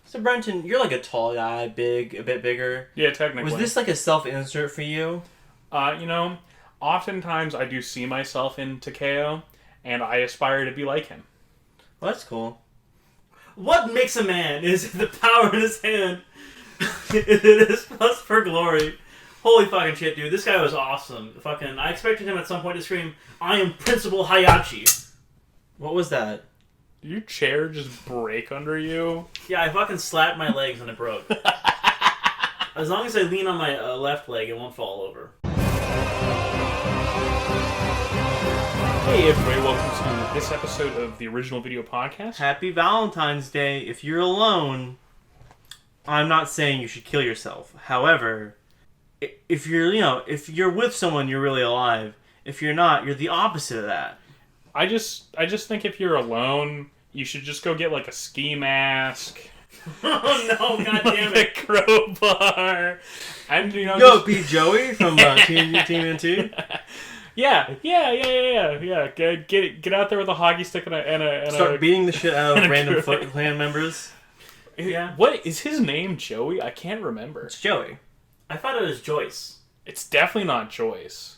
So, Brenton, you're like a tall guy, a bit bigger. Yeah, technically. Was this like a self-insert for you? Oftentimes I do see myself in Takeo, and I aspire to be like him. Well, that's cool. What makes a man is the power in his hand. It is lust for glory. Holy fucking shit, dude. This guy was awesome. I expected him at some point to scream, "I am Principal Hayachi." What was that? Did your chair just break under you? Yeah, I fucking slapped my legs and it broke. As long as I lean on my left leg, it won't fall over. Hey everybody, welcome to this episode of the Original Video Podcast. Happy Valentine's Day. If you're alone, I'm not saying you should kill yourself. However, if you're with someone, you're really alive. If you're not, you're the opposite of that. I just think if you're alone, you should just go get like a ski mask. Oh no, goddammit. A crowbar. And be Joey from TMNT. Yeah. Get out there with a hockey stick and start beating the shit out of random Foot Clan members. Yeah. What is his name? Joey? I can't remember. It's Joey. I thought it was Joyce. It's definitely not Joyce.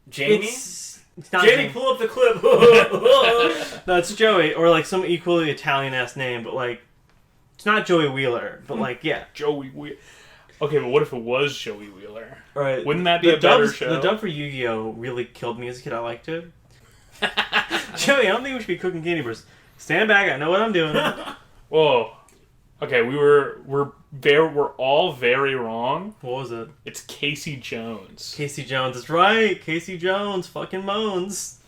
Jamie? It's not Jamie, pull up the clip. No, it's Joey, or like some equally Italian-ass name, but like, it's not Joey Wheeler, but like, yeah. Joey Wheeler. Okay, but what if it was Joey Wheeler? Right. Wouldn't that be a better show? The dub for Yu-Gi-Oh! Really killed me as a kid. I liked it. Joey, I don't think we should be cooking candy bars. Stand back, I know what I'm doing. Whoa. Okay, we're all very wrong. What was it? It's Casey Jones. Casey Jones, that's right. Casey Jones fucking moans.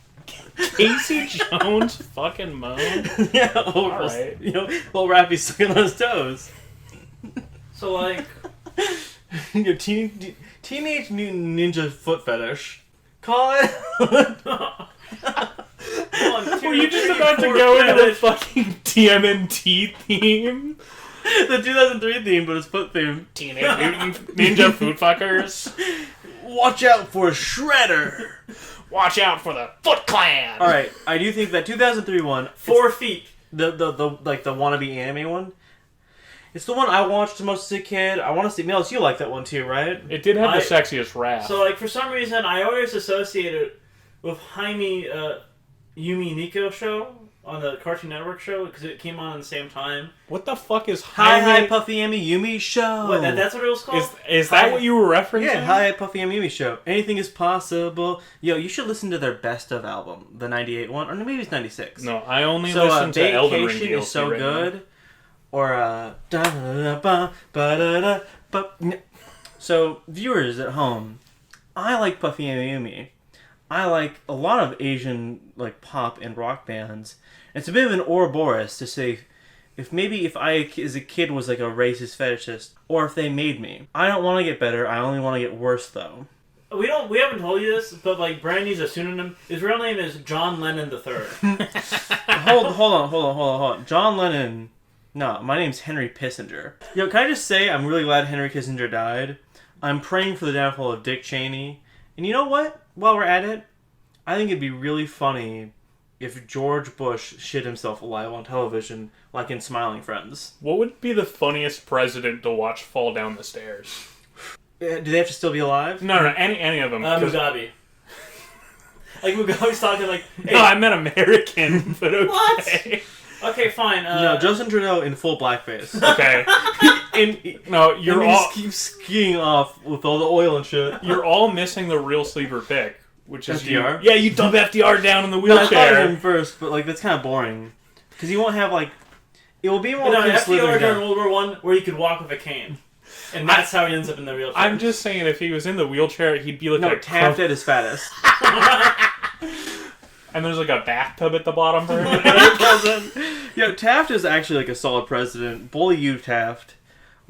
Casey Jones fucking moans? Yeah, alright. While Rappy's sucking on his toes. So like, your Teenage Mutant Ninja foot fetish. Call it. Were you just about to go into the fucking TMNT theme? The 2003 theme, but it's foot theme. Teenage Mutant Ninja Foot Fuckers. Watch out for Shredder. Watch out for the Foot Clan. All right, I do think that 2003 one, 4 feet, the wannabe anime one. It's the one I watched the most as a kid. I want to see. Mills, you like that one too, right? It did have the sexiest rap. So like for some reason, I always associate it with Jaime Yumi Nico show on the Cartoon Network show because it came on at the same time. What the fuck is Jaime? Hi Puffy Yummy Yumi show? What, that's what it was called? Is that what you were referencing? Yeah, Hi Puffy Yummy Yumi show. Anything is possible. Yo, you should listen to their best of album, the 98 one, or maybe it's 96. No, I only listen to Elden Ring DLC is so right good. Now. Or So viewers at home, I like Puffy Yummy Yumi. I like a lot of Asian like pop and rock bands. It's a bit of an Ouroboros to say if I as a kid was like a racist fetishist, or if they made me. I don't want to get better. I only want to get worse though. We haven't told you this, but like Brandy's a pseudonym. His real name is John Lennon III. Hold on. John Lennon. No, my name's Henry Kissinger. Yo, can I just say I'm really glad Henry Kissinger died. I'm praying for the downfall of Dick Cheney. And you know what? While we're at it, I think it'd be really funny if George Bush shit himself alive on television, like in Smiling Friends. What would be the funniest president to watch fall down the stairs? Do they have to still be alive? No, any of them. Mugabe. Like Mugabe's talking like... Hey. No, I meant American, but okay. What? Okay, fine. No, Justin Trudeau in full blackface. Okay. You're all... He keeps skiing off with all the oil and shit. You're all missing the real sleeper pick, which is FDR? Yeah, you dump FDR down in the wheelchair. No, I thought of him first, but like that's kind of boring. Because he won't have like... It will be more... No, FDR during World War I where he could walk with a cane. And that's how he ends up in the wheelchair. I'm just saying if he was in the wheelchair, he'd be like... No, Taft at his fattest. And there's like a bathtub at the bottom for him. Yeah, Taft is actually like a solid president. Bully you, Taft.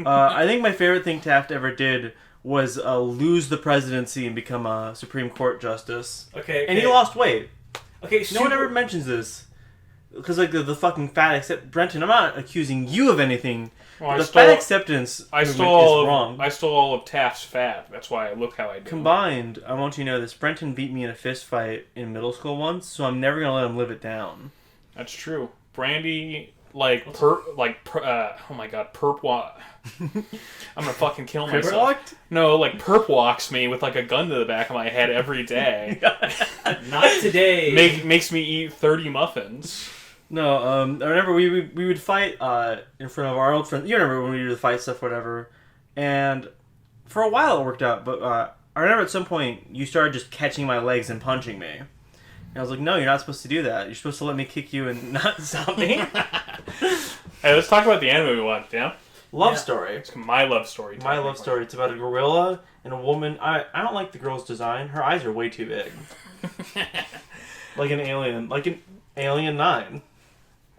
I think my favorite thing Taft ever did was lose the presidency and become a Supreme Court justice. Okay. And he lost weight. Okay, no one ever mentions this. Because like the fucking fat accept... Brenton, I'm not accusing you of anything. Well, the fat acceptance is wrong. I stole all of Taft's fat. That's why I look how I do. Combined, I want you to know this. Brenton beat me in a fist fight in middle school once, so I'm never going to let him live it down. That's true. Brandy oh my god, I'm gonna fucking kill myself. Walked? No, like perp walks me with like a gun to the back of my head every day. Not today. Makes me eat 30 muffins. No, I remember we would fight in front of our old friends. You remember when we would fight stuff, whatever. And for a while it worked out, but I remember at some point you started just catching my legs and punching me. And I was like, no, you're not supposed to do that. You're supposed to let me kick you and not stop me. Hey, let's talk about the anime we watched, yeah? Love story. It's my love story. My love story. It's about a gorilla and a woman. I don't like the girl's design. Her eyes are way too big. Like an Alien 9.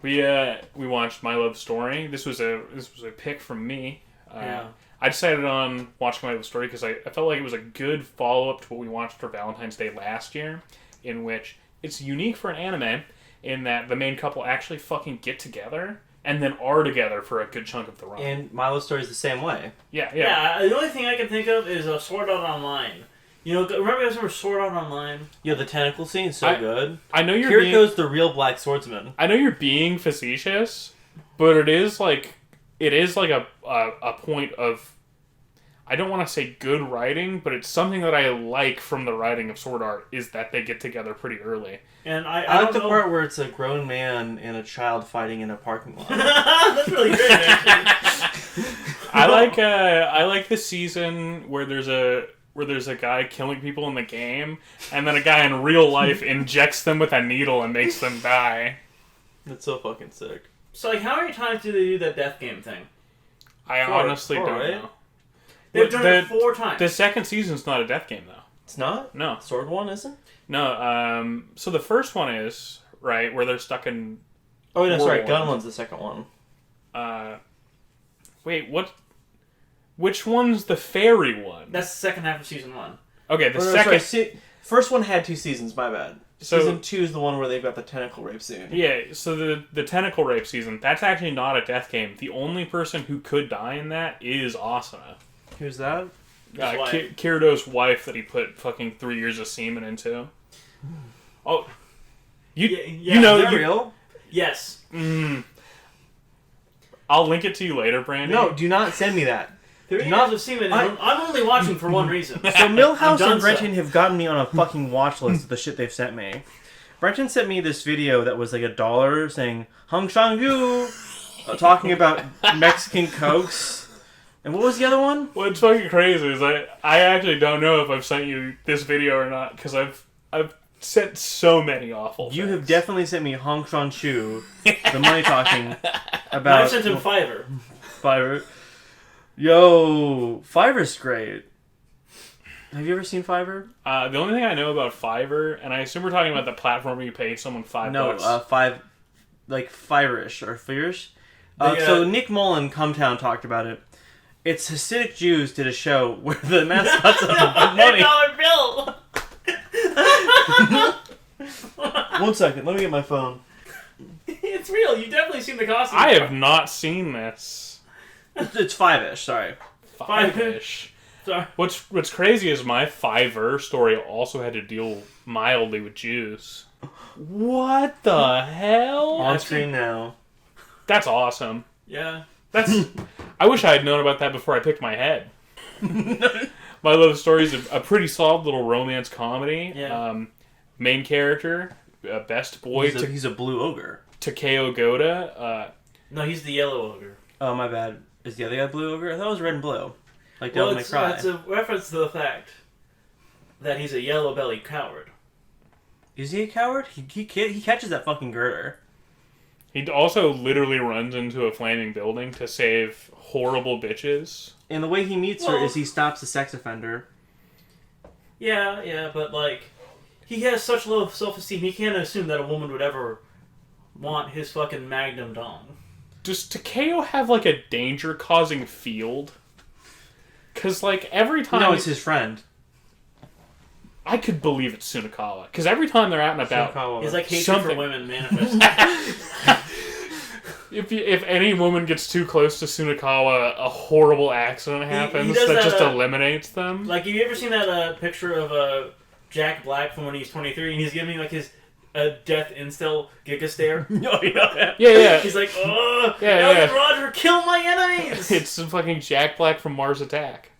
We watched My Love Story. This was a pick from me. I decided on watching My Love Story because I felt like it was a good follow-up to what we watched for Valentine's Day last year, in which it's unique for an anime in that the main couple actually fucking get together and then are together for a good chunk of the run. And My Love Story is the same way. Yeah. The only thing I can think of is Sword Art Online. You know, remember Sword Art Online? Yeah, the tentacle scene is so good. I know Kiriko's the real black swordsman. I know you're being facetious, but it is like a point of, I don't want to say good writing, but it's something that I like from the writing of Sword Art is that they get together pretty early. And I like the part where it's a grown man and a child fighting in a parking lot. That's really great, actually. I like the season where there's a guy killing people in the game, and then a guy in real life injects them with a needle and makes them die. That's so fucking sick. So, like, how many times do they do that death game thing? I honestly don't right? know. They've done it 4 times. The second season's not a death game, though. It's not? No. Sword one isn't? No, so the first one is, right, where they're stuck in... Oh, no, sorry. War. Gunman's the second one. Wait, what? Which one's the fairy one? That's the second half of season 1. Okay, second... First one had 2 seasons, my bad. So, season 2 is the one where they've got the tentacle rape scene. Yeah, so the tentacle rape season, that's actually not a death game. The only person who could die in that is Asuna. Who's that? Kirido's wife that he put fucking 3 years of semen into. Oh. You know... Is that real? Yes. I'll link it to you later, Brandon. No, do not send me that. 3 years of semen. I'm only watching for one reason. So Millhouse and Brenton have gotten me on a fucking watch list of the shit they've sent me. Brenton sent me this video that was like $1 saying Hong Shang-yu talking about Mexican cokes. And what was the other one? What's fucking crazy is I actually don't know if I've sent you this video or not because I've sent so many awful things. You have definitely sent me Hong Shang-chu, the money talking about... I've sent him Fiverr. Fiverr. Yo, Fiverr's great. Have you ever seen Fiverr? The only thing I know about Fiverr, and I assume we're talking about the platform where you pay someone $5. No, Fiverr-ish or Fiverr-ish. So Nick Mullen, Cumtown, talked about it. It's Hasidic Jews did a show where the mascots of the money... $1 bill! 1 second, let me get my phone. It's real. You've definitely seen the costume. I have not seen this. It's 5-ish, sorry. 5-ish. Sorry. What's crazy is my Fiverr story also had to deal mildly with Jews. What the hell? On screen now. That's awesome. Yeah. I wish I had known about that before I picked my head. My Love Story is a pretty solid little romance comedy. Yeah. Main character, best boy. He's a blue ogre. Takeo Goda. No, he's the yellow ogre. Oh, my bad. Is the other guy blue ogre? I thought it was red and blue. Like Devil May Cry. It's a reference to the fact that he's a yellow-bellied coward. Is he a coward? He catches that fucking girder. He also literally runs into a flaming building to save horrible bitches. And the way he meets her is he stops a sex offender. Yeah, but like, he has such low self-esteem, he can't assume that a woman would ever want his fucking magnum dong. Does Takeo have like a danger-causing field? Because like every time... No, it's his friend. I could believe it's Sunakawa. Because every time they're out and about... He's like hatred for women manifested. If any woman gets too close to Sunakawa, a horrible accident happens that just eliminates them. Like, have you ever seen that picture of Jack Black from when he's 23 and he's giving like his a death instill Giga stare. Oh, yeah. Yeah. He's like, oh, Yeah, Elliot yeah. Roger, kill my enemies. It's some fucking Jack Black from Mars Attack.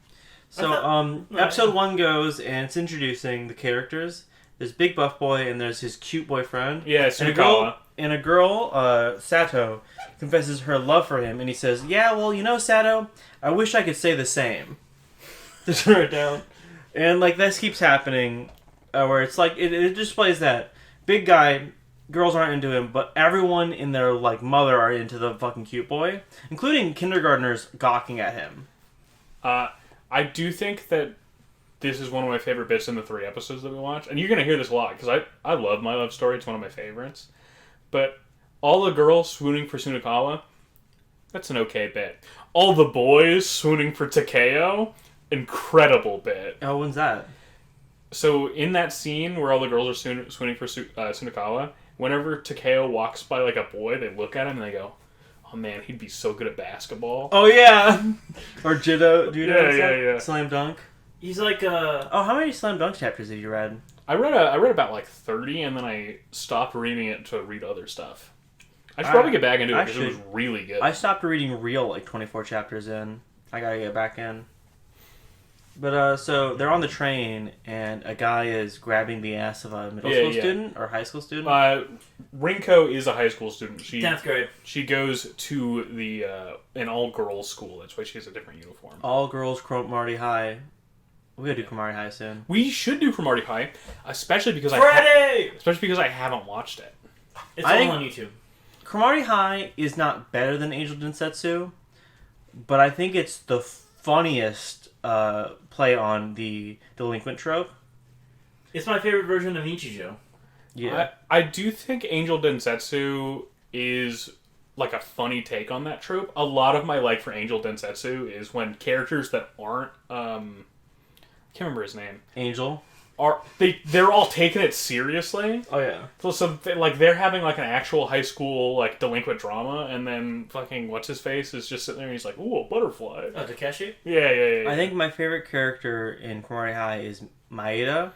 So, episode 1 goes, and it's introducing the characters. There's Big Buff Boy, and there's his cute boyfriend. Yeah, Tsunokawa. Tsunokawa. And a girl, Sato, confesses her love for him, and he says, yeah, well, you know, Sato, I wish I could say the same. To turn it down. And, like, this keeps happening, where it's like, it displays that big guy, girls aren't into him, but everyone in their, like, mother are into the fucking cute boy, including kindergartners gawking at him. I do think that this is one of my favorite bits in the 3 episodes that we watched. And you're going to hear this a lot, because I love My Love Story. It's one of my favorites. But all the girls swooning for Tsunokawa, that's an okay bit. All the boys swooning for Takeo, incredible bit. Oh, when's that? So in that scene where all the girls are swooning for Tsunokawa, whenever Takeo walks by like a boy, they look at him and they go, oh man, he'd be so good at basketball. Oh, yeah! Or Judo. Yeah. Slam Dunk. He's like, Oh, how many Slam Dunk chapters have you read? I read about like 30, and then I stopped reading it to read other stuff. I should probably get back into it because it was really good. I stopped reading Real like 24 chapters in. I gotta get back in. But, so, they're on the train, and a guy is grabbing the ass of a middle school student, or high school student? Rinko is a high school student. 10th grade. She goes to the an all-girls school. That's why she has a different uniform. All girls, Cromartie High. We gotta do Cromartie High soon. We should do Cromartie High, especially because Friday! I haven't watched it. It's all on YouTube. Cromartie High is not better than Angel Densetsu, but I think it's the funniest play on the delinquent trope. It's my favorite version of Nichijou. Yeah. I do think Angel Densetsu is like a funny take on that trope. A lot of my like for Angel Densetsu is when characters that aren't I can't remember his name. Angel. They're all taking it seriously. Oh yeah. So they're having like an actual high school like delinquent drama, and then fucking what's his face is just sitting there and he's like, ooh, a butterfly. Oh, Takeshi? Yeah. I think my favorite character in Cromartie High is Maeda.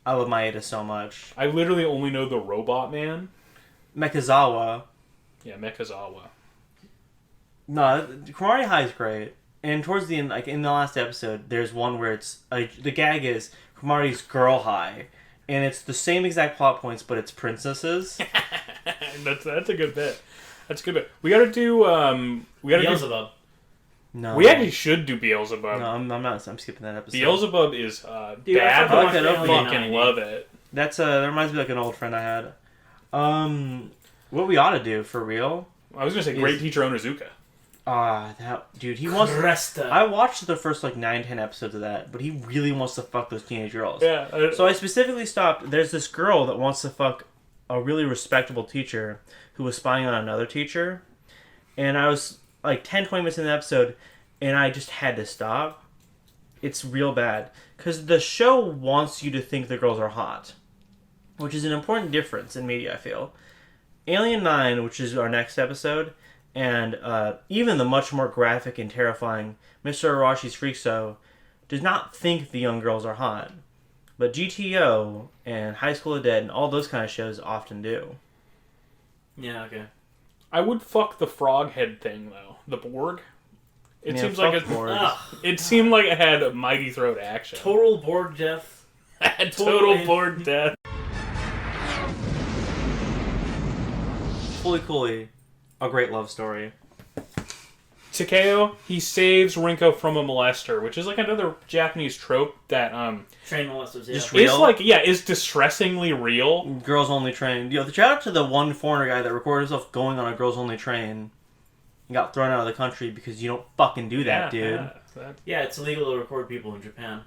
I love Maeda so much. I literally only know the robot man. Mekazawa. Yeah, Mekazawa. No, Cromartie High is great. And towards the end, like in the last episode, there's one where it's the gag is Cromartie's Girl High, and it's the same exact plot points, but it's princesses. That's a good bit. That's a good bit. We gotta do Beelzebub. No, We actually should do Beelzebub. No, I'm not. I'm skipping that episode. Beelzebub is Dude, bad. I like that I opening. fucking love it. That reminds me of like an old friend I had. What we ought to do for real? I was gonna say Great Teacher Onizuka. That dude, he wants. Cresta. I watched the first like 9-10 episodes of that, but he really wants to fuck those teenage girls. Yeah. So I specifically stopped. There's this girl that wants to fuck a really respectable teacher who was spying on another teacher, and I was like 10-20 minutes in the episode, and I just had to stop. It's real bad because the show wants you to think the girls are hot, which is an important difference in media. I feel Alien 9, which is our next episode. And even the much more graphic and terrifying Mr. Arashi's Freak Show does not think the young girls are hot. But GTO and High School of Dead and all those kind of shows often do. Yeah, okay. I would fuck the frog head thing though. The Borg. It seems like it seemed like it had a mighty throat action. Total Borg death. Total Borg death. Fully Cooley. A great love story. Takeo, he saves Rinko from a molester, which is like another Japanese trope that Train molesters, yeah. Just real? is distressingly real. Girls only train. Shout out to the one foreigner guy that recorded himself going on a girls only train and got thrown out of the country because you don't fucking do that, dude. Yeah, it's illegal to record people in Japan.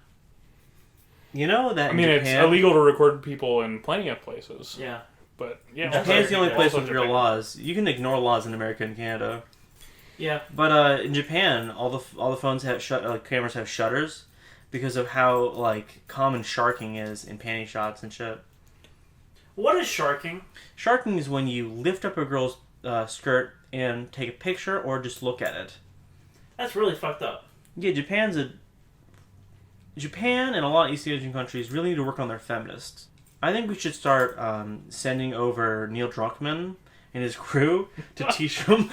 You know that in it's Japan, illegal to record people in plenty of places. Yeah. But yeah, Japan's the only place with real Japan. laws. You can ignore laws in America and Canada. Yeah. But in Japan, all the phones have cameras have shutters because of how like common sharking is in panty shots and shit. What is sharking? Sharking is when you lift up a girl's skirt and take a picture or just look at it. That's really fucked up. Yeah, Japan and a lot of East Asian countries really need to work on their feminists. I think we should start sending over Neil Druckmann and his crew to teach them.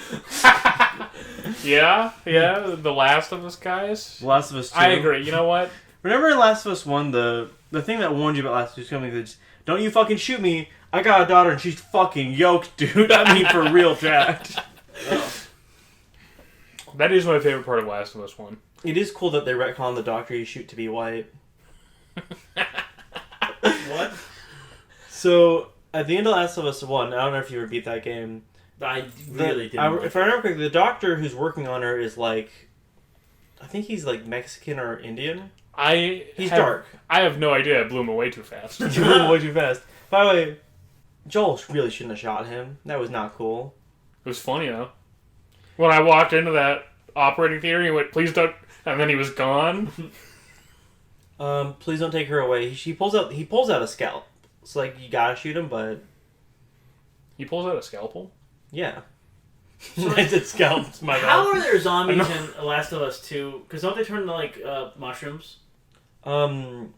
Yeah, the Last of Us guys. Last of Us 2. I agree. You know what? Remember in Last of Us 1, the thing that warned you about Last of Us coming is, don't you fucking shoot me. I got a daughter and she's fucking yoked, dude. I mean, for real, jacked. That is my favorite part of Last of Us 1. It is cool that they retcon the doctor you shoot to be white. What? So, at the end of Last of Us 1, I don't know if you ever beat that game. I really didn't. If I remember correctly, the doctor who's working on her is like... I think he's like Mexican or Indian. He's dark. I have no idea. I blew him away too fast. You blew him way too fast. By the way, Joel really shouldn't have shot him. That was not cool. It was funny, though. When I walked into that operating theater, he went, please don't... And then he was gone. Please don't take her away. He pulls out a scalp. It's like, you gotta shoot him, but... He pulls out a scalpel? Yeah. I said scalps, my bad. How are there zombies in Last of Us 2? Because don't they turn into, like, mushrooms? I don't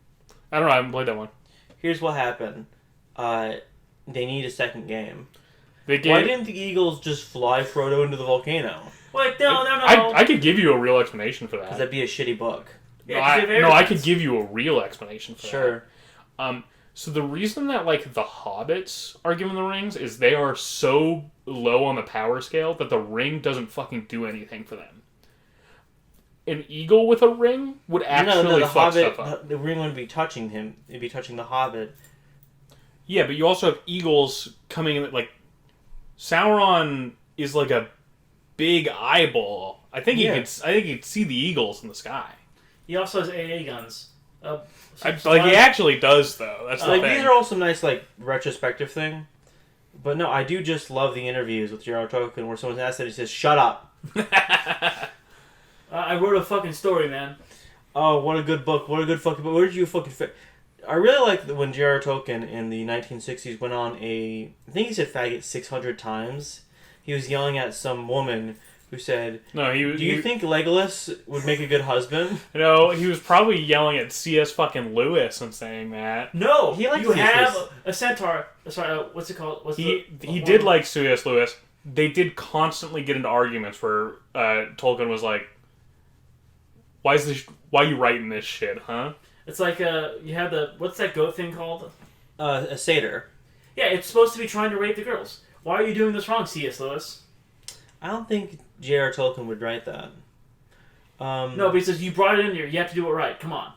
know. I haven't played that one. Here's what happened. They need a second game. Why didn't the Eagles just fly Frodo into the volcano? Like, no. I could give you a real explanation for that. Because that'd be a shitty book. Yeah, I could give you a real explanation for that. Sure. So the reason that, like, the hobbits are given the rings is they are so low on the power scale that the ring doesn't fucking do anything for them. An eagle with a ring would actually fuck stuff up. The ring wouldn't be touching him. It'd be touching the hobbit. Yeah, but you also have eagles coming in, like... Sauron is like a big eyeball. I think he could see the eagles in the sky. He also has AA guns. He actually does, though. That's the thing. These are all some nice, like, retrospective thing. But no, I do just love the interviews with J.R.R. Tolkien where someone's asked and he says, "Shut up." I wrote a fucking story, man. Oh, what a good book. What a good fucking book. Where did you fucking fit? I really like when J.R.R. Tolkien in the 1960s went on I think he said faggot 600 times. He was yelling at some woman who said, "No, do you think Legolas would make a good husband?" No, he was probably yelling at C.S. fucking Lewis and saying that. No, he likes you have a centaur. Sorry, what's it called? He did like C.S. Lewis. They did constantly get into arguments where Tolkien was like, why are you writing this shit, huh? It's like you have what's that goat thing called? A satyr. Yeah, it's supposed to be trying to rape the girls. Why are you doing this wrong, C.S. Lewis? I don't think J.R.R. Tolkien would write that. No, but he says, you brought it in here, you have to do it right, come on.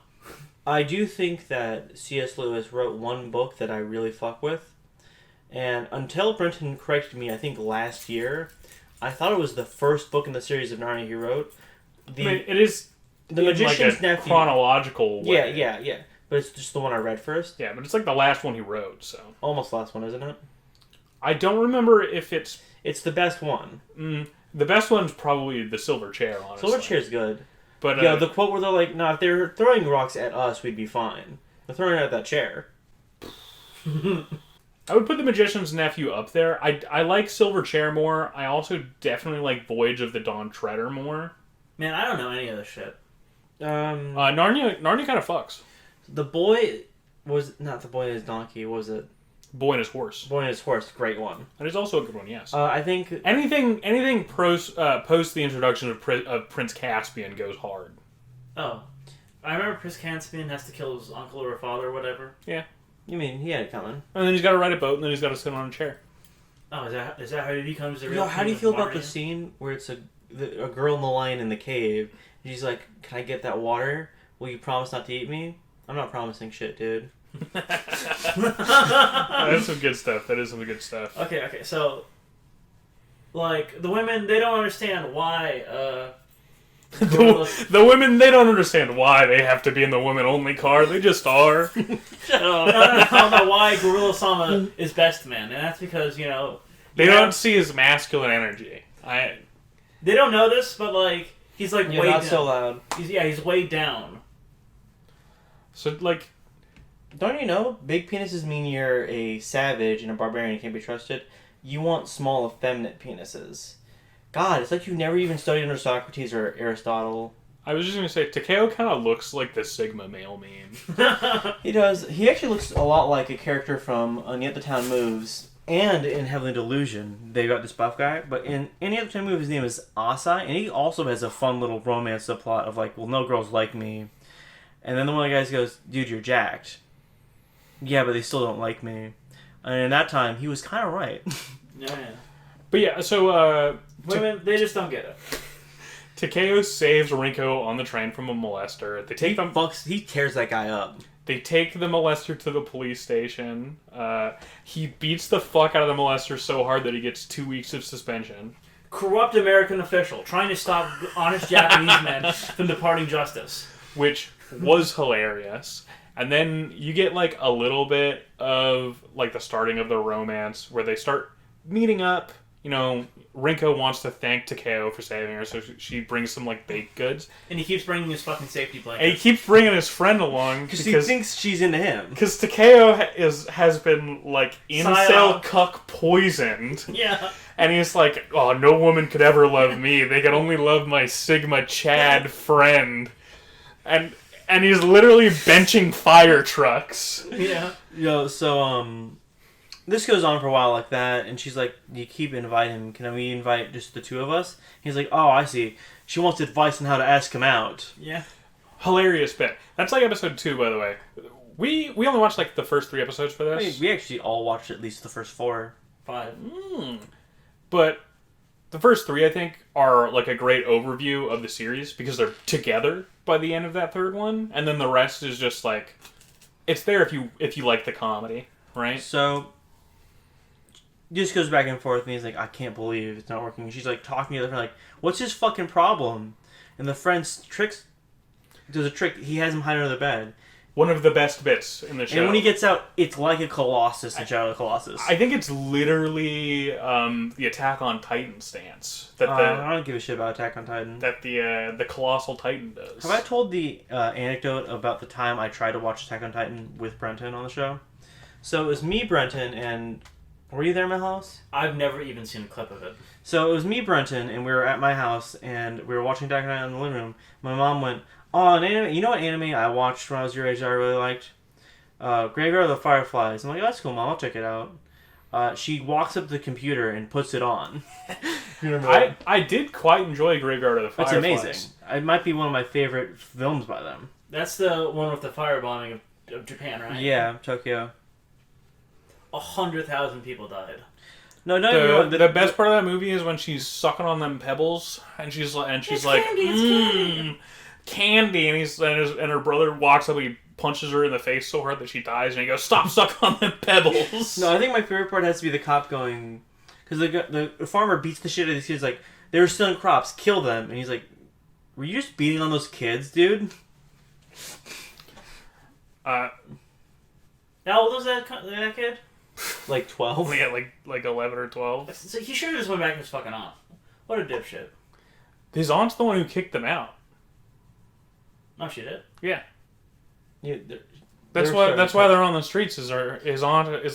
I do think that C.S. Lewis wrote one book that I really fuck with. And until Brenton corrected me, I think last year, I thought it was the first book in the series of Narnia he wrote. It is The Magician's Nephew. Chronological way. Yeah. But it's just the one I read first. Yeah, but it's like the last one he wrote, so. Almost the last one, isn't it? I don't remember if it's... It's the best one. The best one's probably The Silver Chair, honestly. Silver Chair's good. But yeah, the quote where they're like, "No, if they're throwing rocks at us, we'd be fine. They're throwing it at that chair." I would put The Magician's Nephew up there. I like Silver Chair more. I also definitely like Voyage of the Dawn Treader more. Man, I don't know any of this shit. Narnia kind of fucks. The Boy was not The Boy and His Donkey. What was it? Boy and His Horse. Boy and His Horse, great one. That is also a good one. Yes. I think anything post the introduction of Prince Caspian goes hard. Oh, I remember Prince Caspian has to kill his uncle or father or whatever. Yeah. You mean he had it coming? And then he's got to ride a boat, and then he's got to sit on a chair. Oh, is that how he becomes the real? How do you feel about the Narnia? scene where it's a girl and the lion in the cave? And she's like, "Can I get that water? Will you promise not to eat me?" I'm not promising shit, dude. That's some good stuff. That is some good stuff. Okay, so like the women, they don't understand why the women, they don't understand why they have to be in the women-only car. They just are. Shut up. No, why Gorilla Sama is best man, and that's because, they don't see his masculine energy. They don't know this, but like he's like You're way not down. so loud. He's way down. So like, don't you know big penises mean you're a savage and a barbarian and can't be trusted? You want small, effeminate penises. God, it's like you've never even studied under Socrates or Aristotle. I was just gonna say, Takeo kind of looks like the Sigma male meme. He does. He actually looks a lot like a character from And Yet the Town Moves, and in Heavenly Delusion, they got this buff guy. But in Any Other Town Moves, his name is Asai, and he also has a fun little romance subplot of like, well, no girls like me. And then one of the guys goes, dude, you're jacked. Yeah, but they still don't like me. And in that time, he was kind of right. Yeah. But yeah, so Women, they just don't get it. Takeo saves Rinko on the train from a molester. They take them. He tears that guy up. They take the molester to the police station. He beats the fuck out of the molester so hard that he gets 2 weeks of suspension. Corrupt American official trying to stop honest Japanese men from departing justice. Which was hilarious. And then you get like a little bit of like the starting of the romance where they start meeting up. You know, Rinko wants to thank Takeo for saving her, so she brings some like baked goods. And he keeps bringing his fucking safety blanket. And he keeps bringing his friend along because he thinks she's into him. Because Takeo has been like incel cuck poisoned. Yeah. And he's like, oh, no woman could ever love me. They can only love my Sigma Chad friend. And he's literally benching fire trucks. Yeah. So this goes on for a while like that, and she's like, you keep inviting him. Can we invite just the two of us? He's like, oh, I see. She wants advice on how to ask him out. Yeah. Hilarious bit. That's like episode 2, by the way. We only watched like the first 3 episodes for this. We actually all watched at least the first 4. 5. But the first 3, I think, are like a great overview of the series because they're together by the end of that 3rd one, and then the rest is just like, it's there if you like the comedy, right? So just goes back and forth, and he's like, I can't believe it's not working. And she's like talking to the friend, like, what's his fucking problem? And the friend does a trick. He has him hide under the bed. One of the best bits in the show. And when he gets out, it's like a Colossus in Shadow of the Colossus. I think it's literally the Attack on Titan stance. I don't give a shit about Attack on Titan. That the Colossal Titan does. Have I told the anecdote about the time I tried to watch Attack on Titan with Brenton on the show? So it was me, Brenton, and... Were you there in my house? I've never even seen a clip of it. So it was me, Brenton, and we were at my house, and we were watching Attack on Titan in the living room. My mom went, oh, an anime. You know what anime I watched when I was your age that I really liked? Graveyard of the Fireflies. I'm like, oh, that's cool, Mom. I'll check it out. She walks up to the computer and puts it on. I did quite enjoy Graveyard of the Fireflies. It's amazing. It might be one of my favorite films by them. That's the one with the firebombing of Japan, right? Yeah, Tokyo. 100,000 people died. No, the best part of that movie is when she's sucking on them pebbles, and she's like, candy, and her brother walks up and he punches her in the face so hard that she dies, and he goes, stop sucking on them pebbles. No, I think my favorite part has to be the cop going, because the farmer beats the shit out of these kids, like, they were stealing crops, kill them, and he's like, were you just beating on those kids, dude? How old was that kid? Like 12? Yeah, like 11 or 12. So he should have just went back and was fucking off. What a dipshit. His aunt's the one who kicked them out. No, she did. Yeah. That's why they're on the streets. His aunt is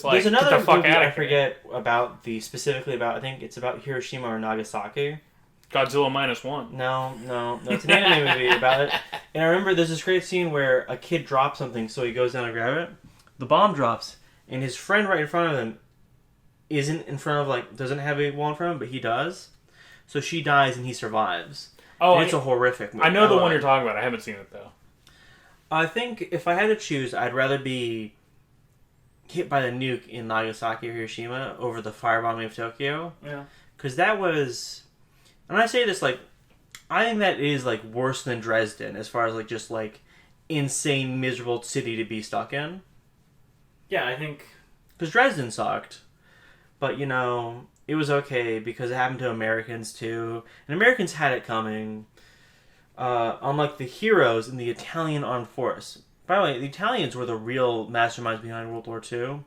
like, there's another get the fuck movie out I of here. forget about specifically about, I think it's about Hiroshima or Nagasaki. Godzilla -1. No, it's an anime movie about it. And I remember there's this great scene where a kid drops something, so he goes down to grab it. The bomb drops, and his friend right in front of him isn't in front of, like, doesn't have a wall in front of him, but he does. So she dies and he survives. Oh, and it's a horrific movie. I know the one you're talking about. I haven't seen it, though. I think if I had to choose, I'd rather be hit by the nuke in Nagasaki or Hiroshima over the firebombing of Tokyo. Yeah. Because that was... And I say this, like, I think that is, like, worse than Dresden as far as, like, just, like, insane, miserable city to be stuck in. Yeah, I think... Because Dresden sucked. But, you know, it was okay because it happened to Americans, too. And Americans had it coming. Unlike the heroes in the Italian armed force. By the way, the Italians were the real masterminds behind World War II.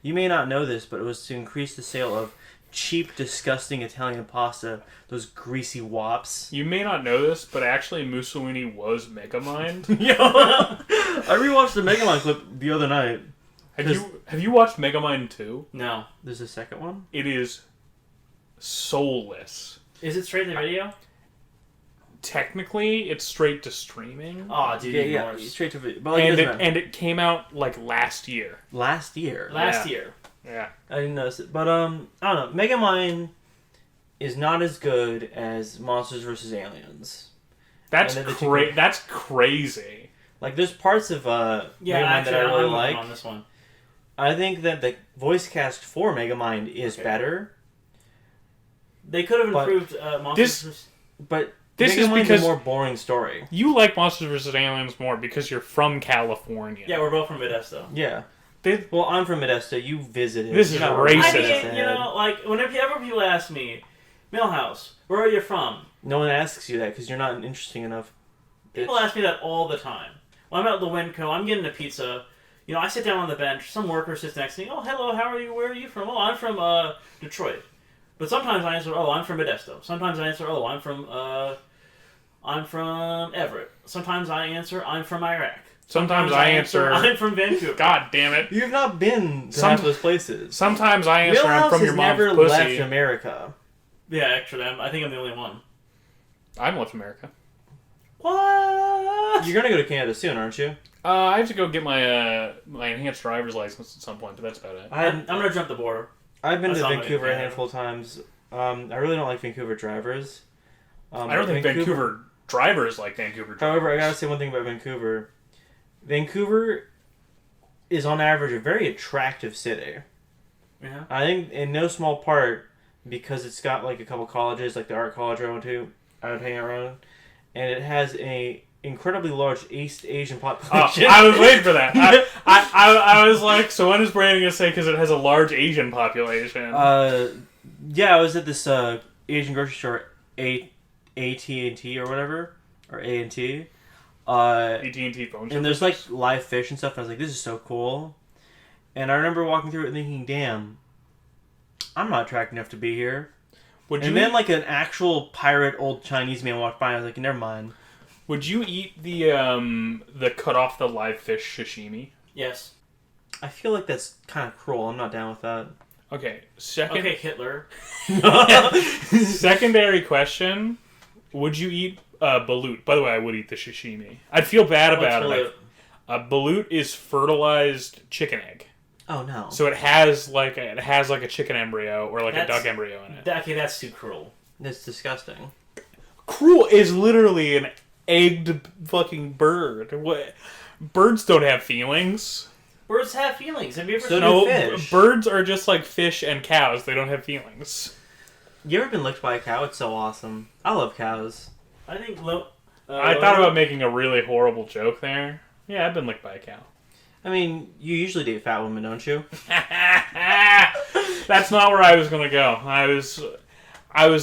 You may not know this, but it was to increase the sale of cheap, disgusting Italian pasta. Those greasy wops. You may not know this, but actually Mussolini was Megamind. Yo, I rewatched the Megamind clip the other night. Have you watched Megamind 2? No. There's a second one? It is soulless. Is it straight to video? technically it's straight to streaming. Oh, dude, Yeah, straight to video. But like, And it came out like last year. last year. Last year. Yeah. I didn't notice it, but I don't know. Megamind is not as good as Monsters vs. Aliens. That's And then That's crazy. Like, there's parts of Megamind actually, that I really I'm like. on this one. I think that the voice cast for Megamind is better, They could have But improved Monsters. but This is Megamind's because- a more boring story. You like Monsters vs. Aliens more because you're from California. Yeah, we're both from Modesto. Yeah. They- Well, I'm from Modesto. You visited. This is You're not racist. I really mean, sad. you know, like, whenever people ask me, Millhouse, where are you from? No one asks you that because you're not interesting enough. People ask me that all the time. When I'm at the Winco, I'm getting a pizza. You know, I sit down on the bench. Some worker sits next to me. Oh, hello, how are you? Where are you from? Oh, I'm from Detroit. But sometimes I answer, oh, I'm from Modesto. Sometimes I answer, oh, I'm from Everett. Sometimes I answer, I'm from Iraq. Sometimes I answer, I'm from Vancouver. God damn it. You've not been to Some- half those places. Sometimes I answer, I'm Millhouse from has your mom's never pussy. left America. Yeah, actually, I think I'm the only one. I'm left America. What? You're gonna go to Canada soon, aren't you? I have to go get my my enhanced driver's license at some point, but that's about it. I'm gonna jump the border. I've been That's to not gonna Vancouver be a bad. handful of times. I really don't like Vancouver drivers. I don't think Vancouver drivers like Vancouver drivers. However, I gotta say one thing about Vancouver. Vancouver is on average a very attractive city. Yeah. I think in no small part because it's got like a couple colleges, like the art college I went to, I would hang around, and it has a incredibly large East Asian population. I was waiting for that. I was like, so when is Brandon gonna say because it has a large Asian population? Yeah, I was at this Asian grocery store, AT&T or whatever, or A&T. AT&T phone. And there's like live fish and stuff. And I was like, this is so cool. And I remember walking through it and thinking, damn, I'm not attractive enough to be here. And then like an actual pirate old Chinese man walked by and I was like, never mind. Would you eat the cut off the live fish sashimi? Yes. I feel like that's kind of cruel. I'm not down with that. Okay, Okay, Hitler. secondary question: would you eat balut? By the way, I would eat the sashimi. I'd feel bad about it. A balut is fertilized chicken egg, Oh no. so it has like a chicken embryo or like a duck embryo in it. Okay, that's too cruel. That's disgusting. Cruel is literally an egged fucking bird. What? Birds don't have feelings. Birds have feelings. Have you ever So seen do No, fish. birds are just like fish and cows. They don't have feelings. You ever been licked by a cow? It's so awesome. I love cows. I think I thought about making a really horrible joke there. Yeah, I've been licked by a cow. I mean, you usually date fat women, don't you? That's not where I was gonna go. I was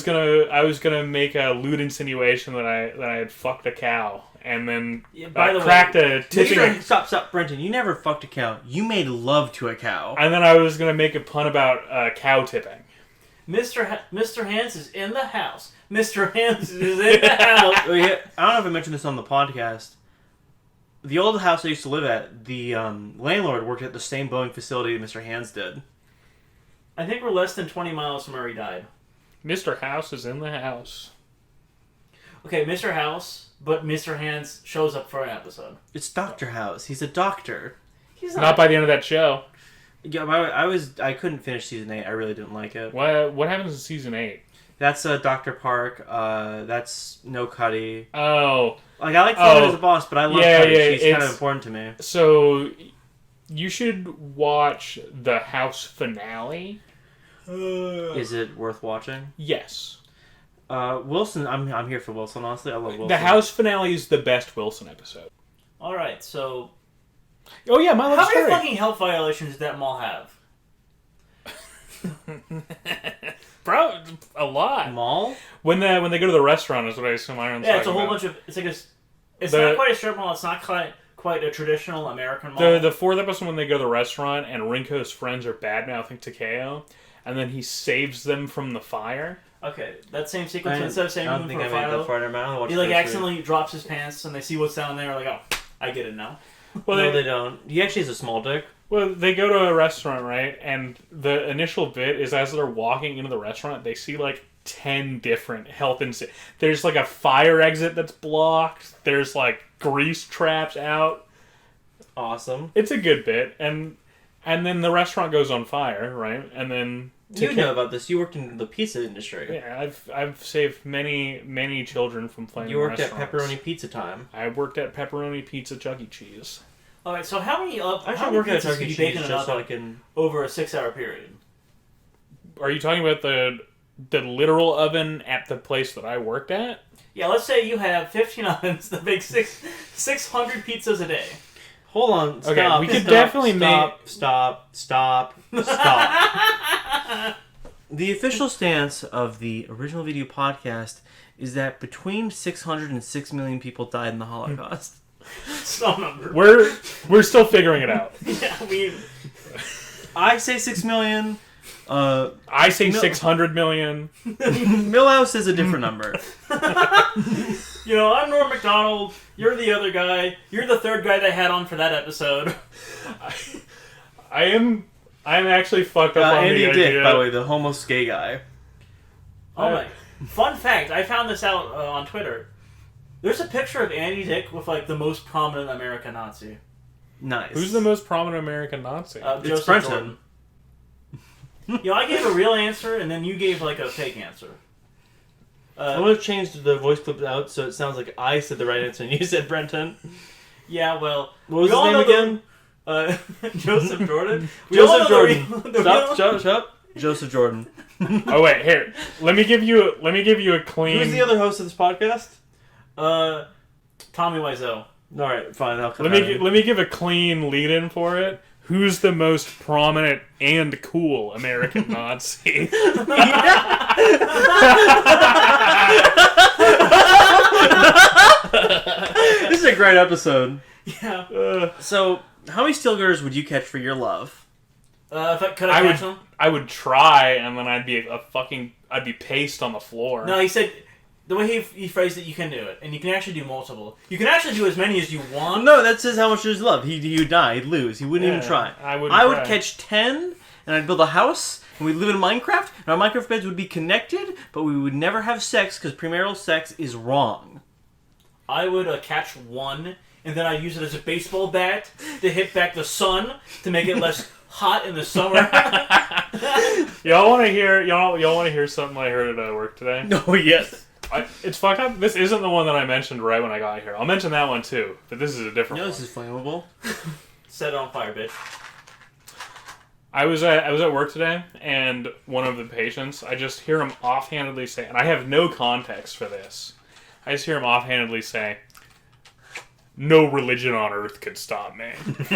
gonna make a lewd insinuation that I had fucked a cow and then by the cracked a tipping. Stop, Brenton. You never fucked a cow. You made love to a cow. And then I was gonna make a pun about cow tipping. Mr. Hans is in the house. Mr. Hans is in the house. Oh, yeah, I don't know if I mentioned this on the podcast. The old house I used to live at, the landlord worked at the same Boeing facility Mr. Hands did. I think we're less than 20 miles from where he died. Mr. House is in the house. Okay, Mr. House, but Mr. Hands shows up for an episode. It's Dr. House. He's a doctor. He's Not by the end of that show. Yeah, I couldn't finish season 8. I really didn't like it. What happens in season 8? That's Dr. Park. That's No Cuddy. Oh, Like, I like Fallon as a boss, but I love Cuddy. She's kind of important to me. so you should watch the house finale. Is it worth watching? Yes. Wilson, I'm here for Wilson, honestly. I love Wilson. The house finale is the best Wilson episode. Alright, so... Oh yeah, My Love How many Story. fucking health violations did that mall have? Bro, a lot. Mall? When they go to the restaurant is what I assume Iron's Yeah, it's a talking whole about. bunch of... It's like a... It's not quite a strip mall. It's not quite a traditional American mall. The fourth episode when they go to the restaurant and Rinko's friends are bad-mouthing Takeo, and then he saves them from the fire. Okay, that same sequence, instead of saying I don't moving think for I a made that fire, far in my mouth. he like accidentally drops his pants and they see what's down there, like, oh, I get it now. Well, No, they don't. He actually has a small dick. Well, they go to a restaurant, right? And the initial bit is as they're walking into the restaurant, they see like 10 different health and there's like a fire exit that's blocked. There's like grease traps out. Awesome. It's a good bit, and then the restaurant goes on fire, right? And then you know about this. You worked in the pizza industry. Yeah, I've saved many children from flaming You worked restaurants. at Pepperoni Pizza Time. I worked at Pepperoni Pizza Chuck E. Cheese. All right, so how many pizzas can you bake in an oven I can... over a 6-hour period? Are you talking about the literal oven at the place that I worked at? Yeah, let's say you have 15 ovens that make 600 pizzas a day. Hold on. Stop. Okay, we could definitely Stop. The official stance of the original video podcast is that between 600 and 6 million people died in the Holocaust. Some number. We're still figuring it out. Yeah, I say 6 million. I say 600 million. Millhouse is a different number. You know, I'm Norm MacDonald. You're the other guy. You're the third guy they had on for that episode. I'm actually fucked up on Andy the Dick, idea. by the way, the homeless gay guy. Oh my! Fun fact: I found this out on Twitter. There's a picture of Andy Dick with like the most prominent American Nazi. Nice. Who's the most prominent American Nazi? It's Joseph Brenton. Jordan. You know, I gave a real answer, and then you gave like a fake answer. I would have changed the voice clip out so it sounds like I said the right answer and you said Brenton. Yeah, well, What was we his all name know again? Joseph Jordan. Joseph Jordan. Shut up. Joseph Jordan. Oh wait, here. Let me give you a clean. Who's the other host of this podcast? Tommy Wiseau. All right, fine. I'll come Let me give a clean lead-in for it. Who's the most prominent and cool American Nazi? This is a great episode. Yeah. So, how many steel girders would you catch for your love? Could I catch him? I would try, and then I'd be paced on the floor. No, he said the way he phrased it, you can do it, and you can actually do multiple. You can actually do as many as you want. No, that says how much there's love. He would die. He'd lose. He wouldn't even try. I would catch 10, and I'd build a house, and we'd live in Minecraft, and our Minecraft beds would be connected, but we would never have sex because premarital sex is wrong. I would catch one, and then I'd use it as a baseball bat to hit back the sun to make it less hot in the summer. Y'all want to hear something I heard at work today? No, yes. It's fucked up. This isn't the one that I mentioned right when I got here. I'll mention that one too, but this is a different one. This is flammable. Set it on fire, bitch. I was at work today, and one of the patients, I just hear him offhandedly say, and I have no context for this. I just hear him offhandedly say, "No religion on earth could stop me."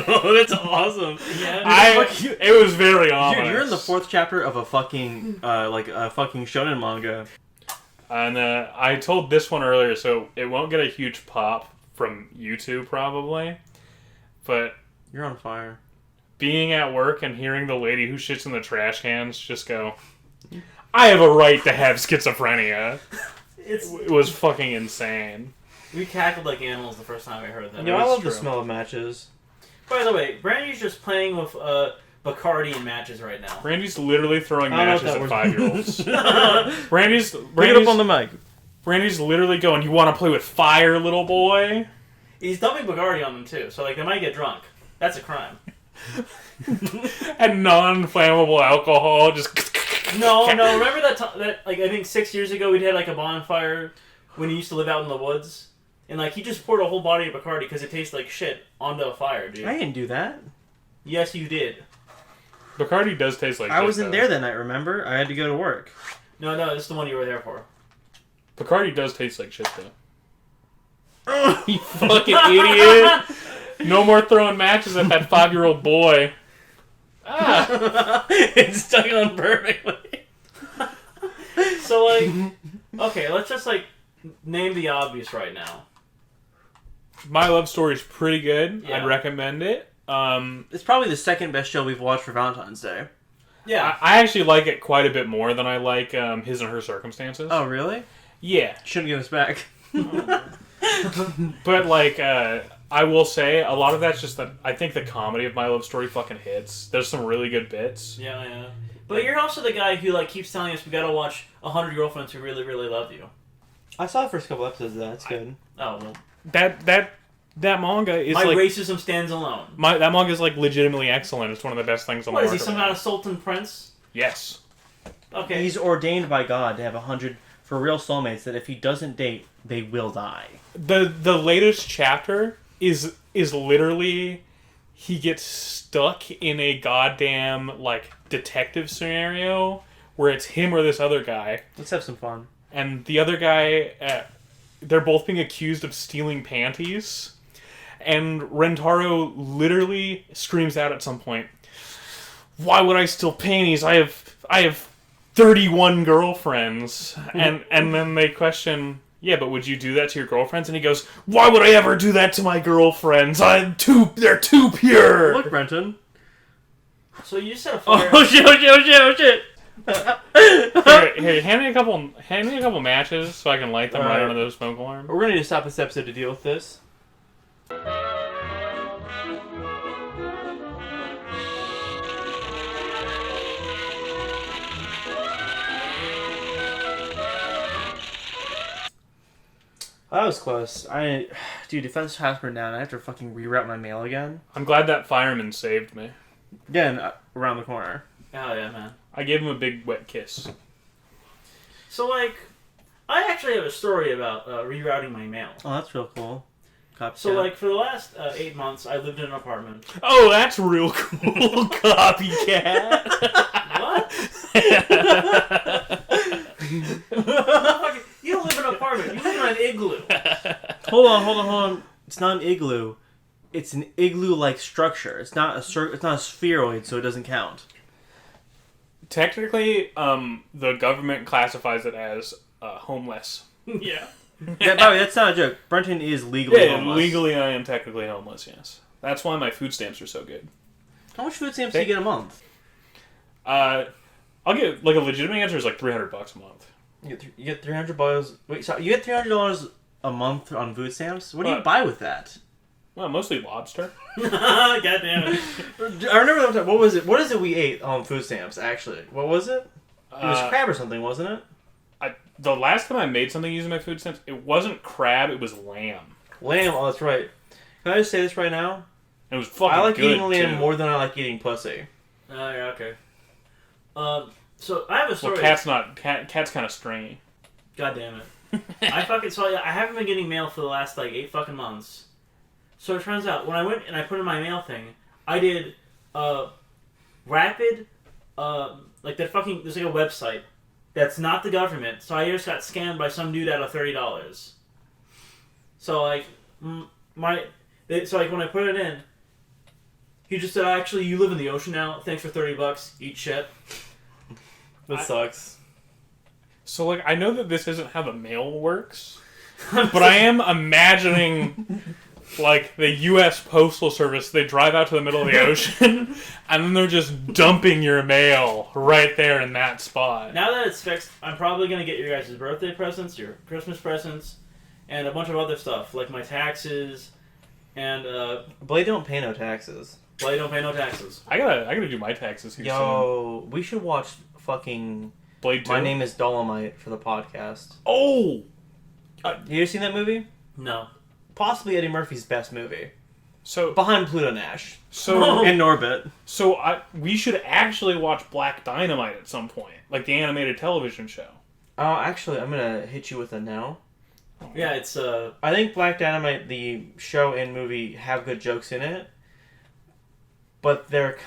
Oh, that's awesome. Yeah. It was very ominous. Dude, you're in the 4th chapter of a fucking shonen manga. And I told this one earlier, so it won't get a huge pop from YouTube probably. But You're on fire. Being at work and hearing the lady who shits in the trash cans just go, "I have a right to have schizophrenia." It was fucking insane. We cackled like animals the first time I heard that. I love the smell of matches. By the way, Brandy's just playing with Bacardi in matches right now. Brandy's literally throwing matches at 5-year-olds. Brandy's Pick it up on the mic. Brandy's literally going, "You want to play with fire, little boy?" He's dumping Bacardi on them too, so like they might get drunk. That's a crime. And non-flammable alcohol, just... No. Remember that like I think 6 years ago we'd had like a bonfire when he used to live out in the woods, and like he just poured a whole bottle of Bacardi because it tastes like shit onto a fire, dude. I didn't do that. Yes, you did. Bacardi does taste like shit, I wasn't though. there that night, remember? I had to go to work. No, this is the one you were there for. Bacardi does taste like shit, though. You fucking idiot! No more throwing matches at that 5-year-old boy. It's stuck on perfectly. So like, okay, let's just like name the obvious right now. My Love Story is pretty good. Yeah. I'd recommend it. It's probably the second best show we've watched for Valentine's Day. Yeah. I actually like it quite a bit more than I like His and Her Circumstances. Oh, really? Yeah. Shouldn't give us back. But, like, I will say, a lot of that's just that I think the comedy of My Love Story fucking hits. There's some really good bits. Yeah. But you're also the guy who like keeps telling us we gotta watch 100 Girlfriends Who Really, Really Love You. I saw the first couple episodes of that. It's good. Oh, well. That manga is My like... racism stands alone. That manga is like legitimately excellent. It's one of the best things on the What, is market. he some kind of Sultan Prince? Yes. Okay. He's ordained by God to have 100 for real soulmates that if he doesn't date, they will die. The latest chapter is literally he gets stuck in a goddamn like detective scenario where it's him or this other guy, Let's have some fun. and the other guy they're both being accused of stealing panties, and Rentaro literally screams out at some point, "Why would I steal panties? I have 31 girlfriends." and then they question, "Yeah, but would you do that to your girlfriends?" And he goes, "Why would I ever do that to my girlfriends? They're too pure." Look, Brenton. So you just said a fire... Oh shit! Here, hand me a couple matches so I can light them right under the smoke alarm. We're gonna need to stop this episode to deal with this. That was close. Dude, defense has burned down. I have to fucking reroute my mail again. I'm glad that fireman saved me. Again, around the corner. Oh, yeah, man. I gave him a big wet kiss. So, like, I actually have a story about rerouting my mail. Oh, that's real cool. Copycat. So, like, for the last 8 months, I lived in an apartment. Oh, that's real cool. Copycat. What? You don't live in an apartment. You live in an igloo. Hold on. It's not an igloo. It's an igloo-like structure. It's not a it's not a spheroid, so it doesn't count. Technically, the government classifies it as homeless. Yeah. Yeah, by the way, that's not a joke. Brenton is legally homeless. Legally I am technically homeless, yes. That's why my food stamps are so good. How much food stamps do you get a month? I'll get, like, a legitimate answer is like $300 a month. You get $300. Wait, so you get $300 a month on food stamps? What do you buy with that? Well, mostly lobster. God damn it. I remember that time. What was it? What is it we ate on food stamps, actually? What was it? It was crab or something, wasn't it? The last time I made something using my food stamps, it wasn't crab, it was lamb. Lamb, oh, that's right. Can I just say this right now? It was fucking good, I like eating lamb too. more than I like eating pussy. Oh, yeah, okay. So, I have a story. Well, cat's kind of stringy. God damn it. I haven't been getting mail for the last, like, 8 fucking months. So it turns out, when I went and I put in my mail thing, I did, rapid, like that fucking, there's like a website that's not the government, so I just got scammed by some dude out of $30. So, like, when I put it in, he just said, "Actually, you live in the ocean now, thanks for $30, eat shit." That sucks. So, like, I know that this isn't how the mail works, but I am imagining... Like, the U.S. Postal Service, they drive out to the middle of the ocean, and then they're just dumping your mail right there in that spot. Now that it's fixed, I'm probably going to get your guys' birthday presents, your Christmas presents, and a bunch of other stuff, like my taxes, and, Blade don't pay no taxes. Blade don't pay no taxes. I gotta do my taxes here soon. We should watch fucking Blade 2? My Name is Dolomite for the podcast. Oh! You ever seen that movie? No. Possibly Eddie Murphy's best movie. So behind Pluto Nash. So in Norbit. So we should actually watch Black Dynamite at some point, like the animated television show. Oh, actually, I'm gonna hit you with a no. Yeah, it's I think Black Dynamite, the show and movie, have good jokes in it, but they're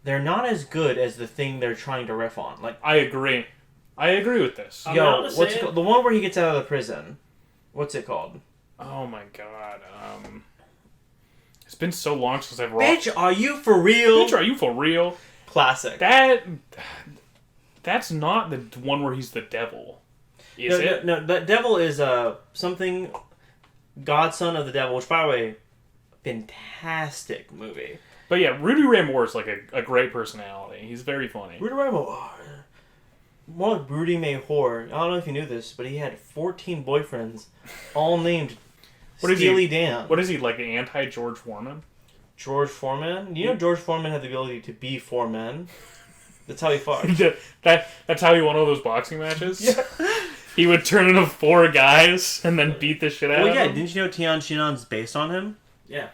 not as good as the thing they're trying to riff on. Like, I agree with this. What's it called? The one where he gets out of the prison. What's it called? Oh my god. It's been so long since I've watched. Bitch, are you for real? Bitch, are you for real? Classic. That's not the one where he's the devil. Is it? No, the devil is something godson of the devil, which, by the way, fantastic movie. But yeah, Rudy Ray Moore is like a great personality. He's very funny. Rudy Ray Moore. More like Rudy May Hoare. I don't know if you knew this, but he had 14 boyfriends, all named Steely Dan. What is he, like the anti-George Foreman? George Foreman? You know George Foreman had the ability to be 4 men? That's how he fought. That's how he won all those boxing matches? Yeah. He would turn into 4 guys and then beat the shit out of them? Didn't you know Tian Shinon's based on him? Yeah.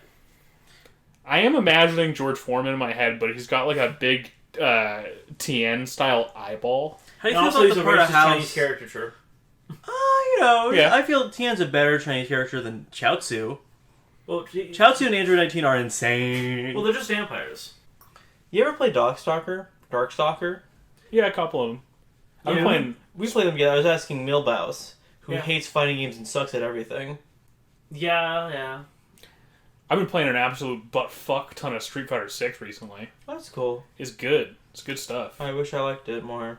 I am imagining George Foreman in my head, but he's got like a big Tien-style eyeball. How do you And feel also, about he's the a part of racist House? Chinese caricature. Yeah. I feel Tian's a better Chinese character than Chaozu. Well, Chaozu and Android 19 are insane. well, they're just vampires. You ever play Darkstalker? Yeah, a couple of them. I'm Yeah. playing... We played them together. I was asking Milbaus, who Yeah. hates fighting games and sucks at everything. Yeah. I've been playing an absolute butt-fuck ton of Street Fighter 6 recently. That's cool. It's good. It's good stuff. I wish I liked it more.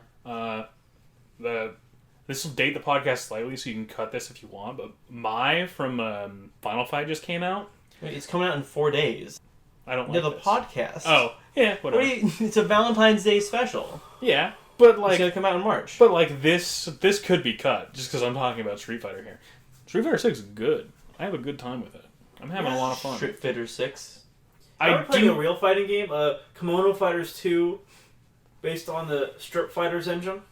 This will date the podcast slightly, so you can cut this if you want, but Mai from Final Fight just came out. Wait, it's coming out in 4 days. I don't Yeah, like the this. podcast. Oh, yeah, whatever. It's a Valentine's Day special. Yeah, but It's like... gonna come out in March. But like this could be cut just because I'm talking about Street Fighter here. Street Fighter 6 is good. I have a good time with it. I'm having a lot of fun. Street Fighter 6. I played a real fighting game, Kimono Fighters 2, based on the Strip Fighters engine.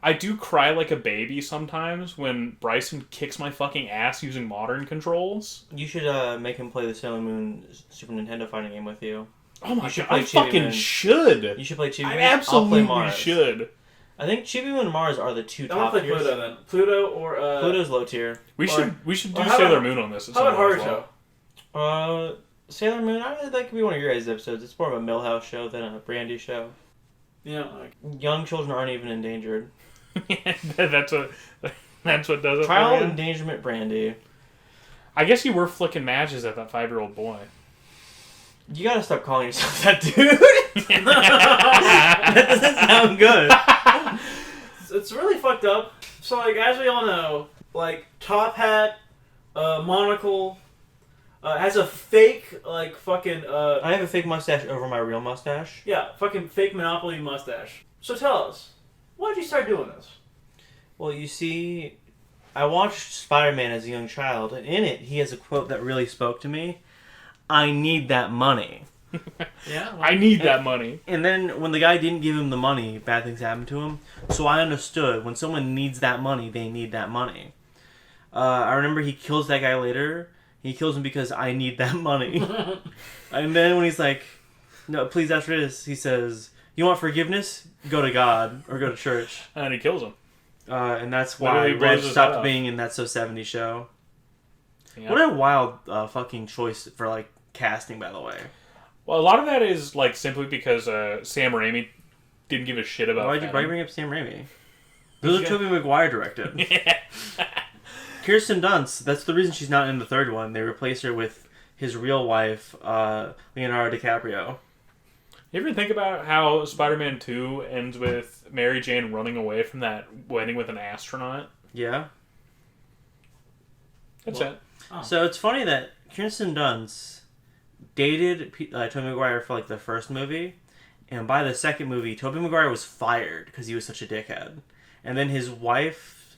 I do cry like a baby sometimes when Bryson kicks my fucking ass using modern controls. You should make him play the Sailor Moon Super Nintendo fighting game with you. Oh my You should god, play I Chibi fucking Moon. should. You should play Chibi I Moon. absolutely I'll play Mars. should. I think Chibi Moon and Mars are the two I want top to play tiers. Pluto then. Pluto or Pluto's low tier. We Or- should do or how Sailor about- Moon on this. At How some about point as Haruto? well. Sailor Moon, that could be one of your guys' episodes. It's more of a Millhouse show than a Brandy show. Yeah. Young children aren't even endangered. that's what does it. Trial for you. endangerment Brandy. I guess you were flicking matches at that 5-year-old boy. You gotta stop calling yourself that, dude. That doesn't sound good. It's really fucked up. So, like, as we all know, like, top hat, monocle, has a fake, like, fucking, I have a fake mustache over my real mustache. yeah, fucking fake Monopoly mustache. So tell us, why did you start doing this? Well, you see, I watched Spider-Man as a young child, and in it, he has a quote that really spoke to me. I need that money. Yeah? I need that money. And then when the guy didn't give him the money, bad things happened to him. So I understood, when someone needs that money, they need that money. I remember he kills that guy later. He kills him because I need that money. And then when he's like, no, please after this, he says, you want forgiveness? Go to God or go to church. And he kills him. And that's why Literally Red blows his head stopped off. being in That's So 70 show. Yeah. What a wild fucking choice for like casting, by the way. Well, a lot of that is like simply because Sam Raimi didn't give a shit about. Why'd you Venom. bring up Sam Raimi? Those are Tobey Maguire directed. Yeah. Kirsten Dunst, that's the reason she's not in the third one. They replaced her with his real wife, Leonardo DiCaprio. You ever think about how Spider-Man 2 ends with Mary Jane running away from that wedding with an astronaut? Yeah. That's Well, it. Oh. So it's funny that Kirsten Dunst dated Tobey Maguire for like the first movie, and by the second movie, Tobey Maguire was fired because he was such a dickhead. And then his wife's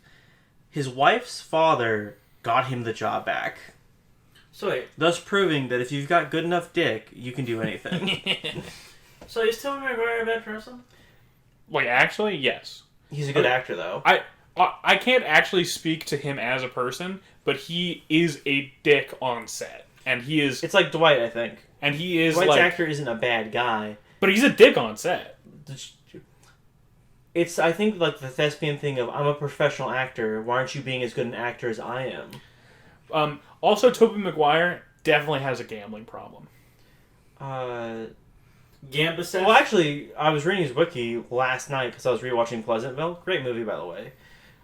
father got him the job back, So wait, thus proving that if you've got good enough dick, you can do anything. so is Tobey Maguire a bad person? Like, actually, yes. He's a good actor, though. I can't actually speak to him as a person, but he is a dick on set. And he is... It's like Dwight, I think. And he is Dwight's like... actor isn't a bad guy. But he's a dick on set. It's, I think, like the thespian thing of, I'm a professional actor, why aren't you being as good an actor as I am? Also, Tobey Maguire definitely has a gambling problem. Gambus. Well, actually, I was reading his wiki last night because I was rewatching Pleasantville. Great movie, by the way.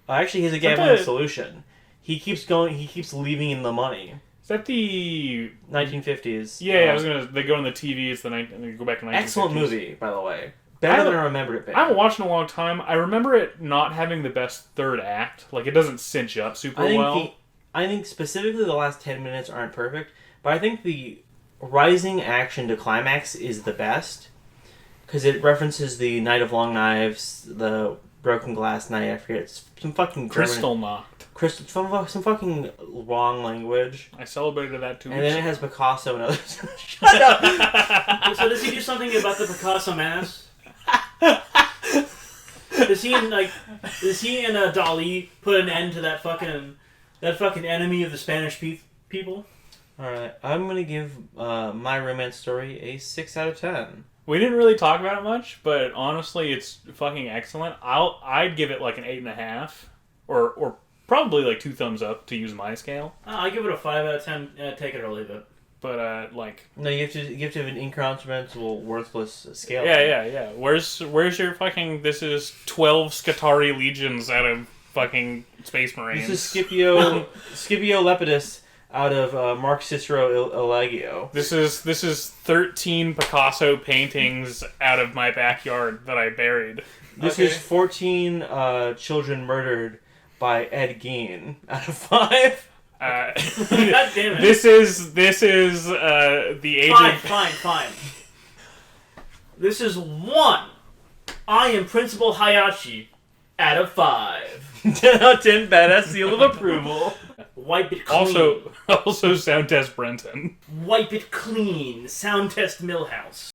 Actually, he has a gambling solution. He keeps leaving in the money. Is that the... 1950s. Yeah, I was gonna... They go on the TV, it's the night, and they go back to 1950s. Excellent movie, by the way. Better than I remembered it being. I haven't watched it in a long time. I remember it not having the best third act. Like, it doesn't cinch up super well. I think specifically the last 10 minutes aren't perfect, but I think the rising action to climax is the best because it references the Night of Long Knives, the Broken Glass Night. I forget. It's some fucking Crystal knocked. some fucking wrong language. I celebrated that 2 And weeks then it ago. has Picasso and others. Shut up. So does he do something about the Picasso Menace? Does he and Dali put an end to that fucking enemy of the Spanish people? All right, I'm gonna give My Romance Story a 6 out of 10. We didn't really talk about it much, but honestly, it's fucking excellent. I'd give it like an 8.5, or probably like 2 thumbs up to use my scale. I give it a 5 out of 10. Take it or leave it. But like, No, you have to have an incomprehensible, worthless scale. yeah. Where's your fucking? This is 12 Scutari legions out of fucking Space Marines. This is Scipio Lepidus out of Mark Cicero Elegio. This is 13 Picasso paintings out of my backyard that I buried. This is 14 children murdered by Ed Gein out of 5. God damn it. This is the age Fine. This is 1. I am Principal Hayashi out of 5. 10 out of 10 badass seal of approval. Wipe it clean. Also sound test Brenton. Wipe it clean. Sound test Millhouse.